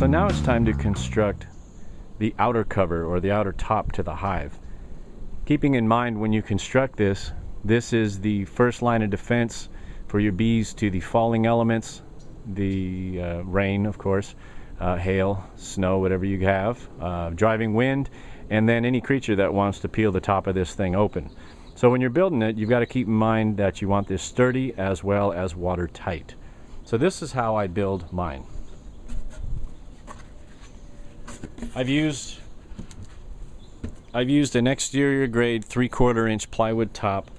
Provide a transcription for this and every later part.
So now it's time to construct the outer cover or the outer top to the hive. Keeping in mind when you construct this, this is the first line of defense for your bees to the falling elements, the rain, of course, hail, snow, whatever you have, driving wind, and then any creature that wants to peel the top of this thing open. So when you're building it, you've got to keep in mind that you want this sturdy as well as watertight. So this is how I build mine. I've used an exterior grade 3/4 inch plywood top.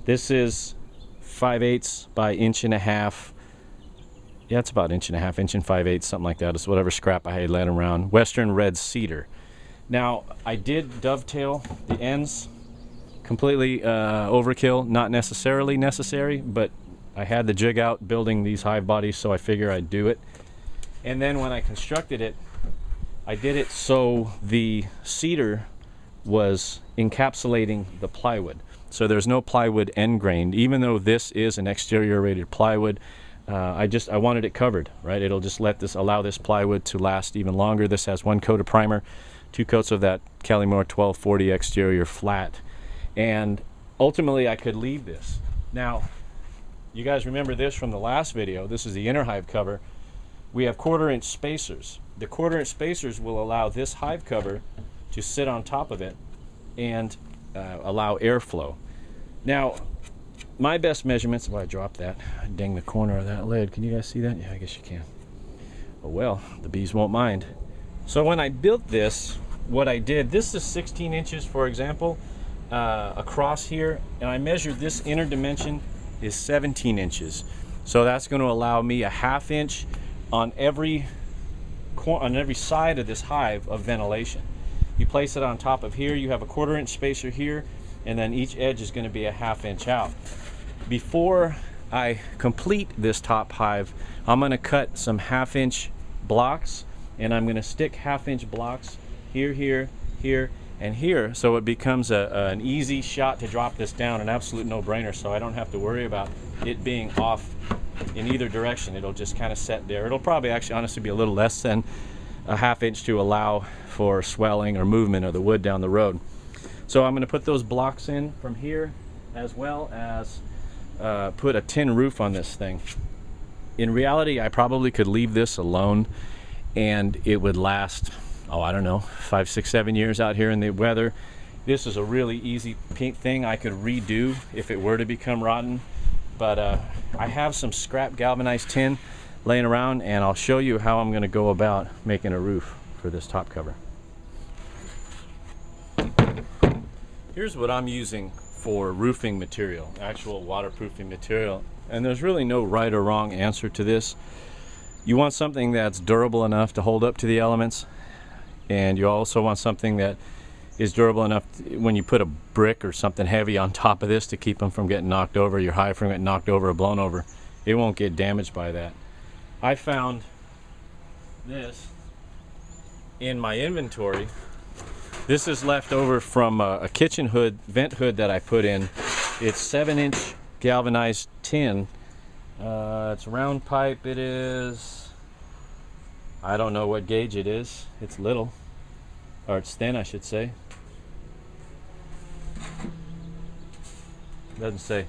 This is 5/8 by 1.5 inches. Yeah, it's about 1.5 inches, 1 5/8, something like that. It's whatever scrap I had laying around. Western red cedar. Now, I did dovetail the ends. Completely overkill, not necessarily necessary, but I had the jig out building these hive bodies, so I figure I'd do it. And then when I constructed it, I did it so the cedar was encapsulating the plywood. So there's no plywood end grained, even though this is an exterior rated plywood. I wanted it covered, right? It'll just allow this plywood to last even longer. This has 1 coat of primer, 2 coats of that Kelly-Moore 1240 exterior flat. And ultimately I could leave this. Now, you guys remember this from the last video. This is the inner hive cover. We have 1/4 inch spacers. The 1/4 inch spacers will allow this hive cover to sit on top of it and allow airflow. Now, my best measurements, I dropped that, dang the corner of that lid. Can you guys see that? Yeah, I guess you can. Oh well, the bees won't mind. So when I built this, what I did, this is 16 inches, for example, across here, and I measured this inner dimension is 17 inches. So that's going to allow me a 1/2 inch on every side of this hive of ventilation. You place it on top of here, you have a 1/4 inch spacer here, and then each edge is going to be a 1/2 inch out. Before I complete this top hive, I'm going to cut some 1/2 inch blocks, and I'm going to stick 1/2 inch blocks here, here, here, and here, so it becomes an easy shot to drop this down, an absolute no-brainer, so I don't have to worry about it being off in either direction. It'll just kind of set there. It'll probably actually honestly be a little less than a 1/2 inch to allow for swelling or movement of the wood down the road. So I'm going to put those blocks in from here, as well as put a tin roof on this thing. In reality, I probably could leave this alone and it would last, oh, I don't know, 5, 6, 7 years out here in the weather. This is a really easy thing I could redo if it were to become rotten. But I have some scrap galvanized tin laying around, and I'll show you how I'm going to go about making a roof for this top cover. Here's what I'm using for roofing material, actual waterproofing material. And there's really no right or wrong answer to this. You want something that's durable enough to hold up to the elements, and you also want something that is durable enough when you put a brick or something heavy on top of this to keep them from getting knocked over, your hive from getting knocked over or blown over. It won't get damaged by that. I found this in my inventory. This is left over from a kitchen hood, vent hood that I put in. It's 7-inch galvanized tin. It's round pipe. It is, I don't know what gauge it is. It's little, or it's thin, I should say. Doesn't say.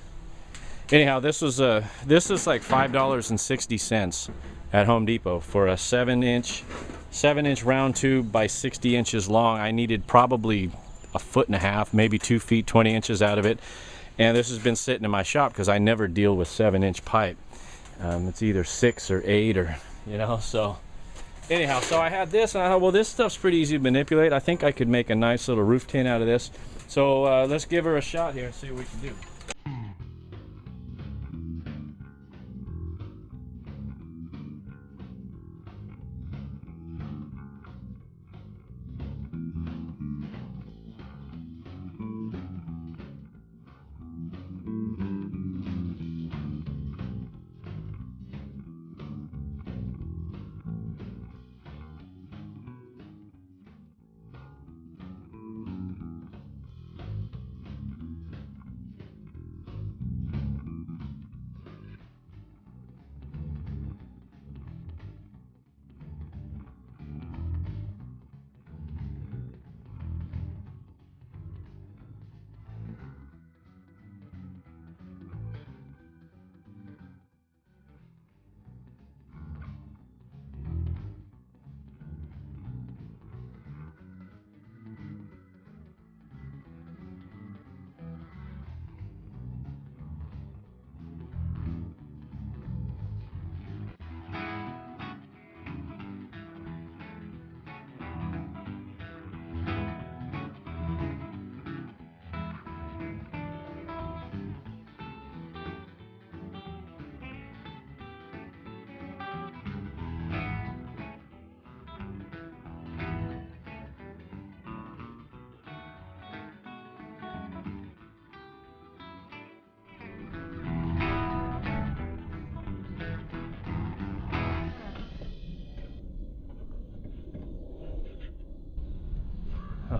Anyhow, this is like $5.60 at Home Depot for a 7-inch round tube by 60 inches long. I needed probably 1.5 feet, maybe 2 feet, 20 inches out of it. And this has been sitting in my shop because I never deal with 7-inch pipe. It's either 6 or 8 or, you know, so. Anyhow, so I had this and I thought, well, this stuff's pretty easy to manipulate. I think I could make a nice little roof tin out of this. So let's give her a shot here and see what we can do.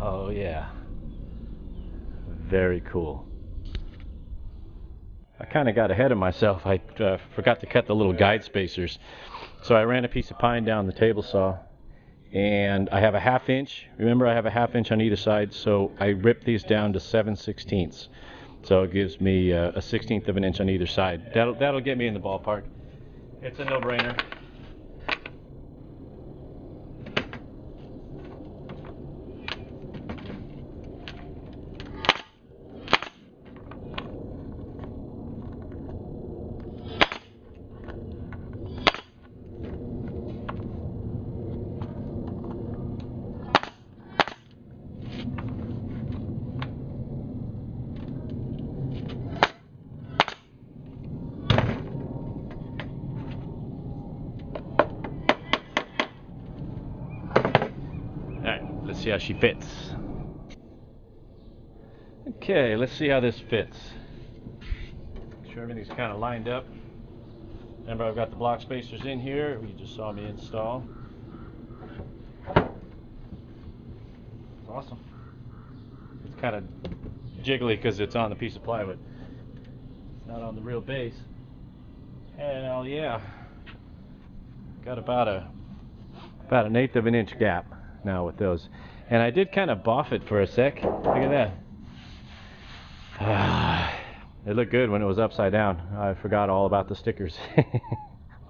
Oh yeah, very cool. I kind of got ahead of myself. I forgot to cut the little guide spacers. So I ran a piece of pine down the table saw, and I have a 1/2 inch. Remember, I have a 1/2 inch on either side, so I ripped these down to 7/16. So it gives me a 1/16 of an inch on either side. That'll get me in the ballpark. It's a no-brainer. Alright, let's see how she fits. Okay, let's see how this fits. Make sure everything's kind of lined up. Remember, I've got the block spacers in here. You just saw me install. It's awesome. It's kind of jiggly because it's on the piece of plywood. It's not on the real base. Hell yeah. Got about an 1/8 of an inch gap now with those. And I did kind of boff it for a sec. Look at that. It looked good when it was upside down. I forgot all about the stickers.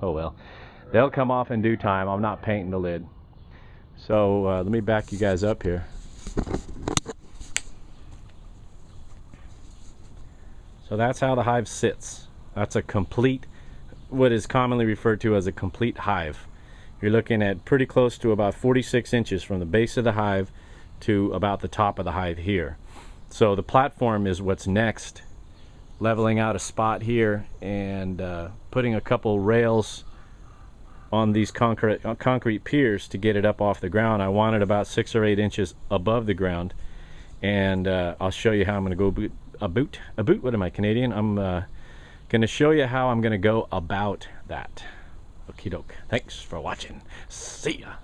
Oh well. They'll come off in due time. I'm not painting the lid. So let me back you guys up here. So that's how the hive sits. That's a complete, what is commonly referred to as a complete hive. You're looking at pretty close to about 46 inches from the base of the hive to about the top of the hive here. So the platform is what's next. Leveling out a spot here and putting a couple rails on these concrete piers to get it up off the ground. I want it about 6 or 8 inches above the ground, and I'll show you how I'm going to go what am I, Canadian? I'm going to show you how I'm going to go about that. Okie doke. Thanks for watching. See ya.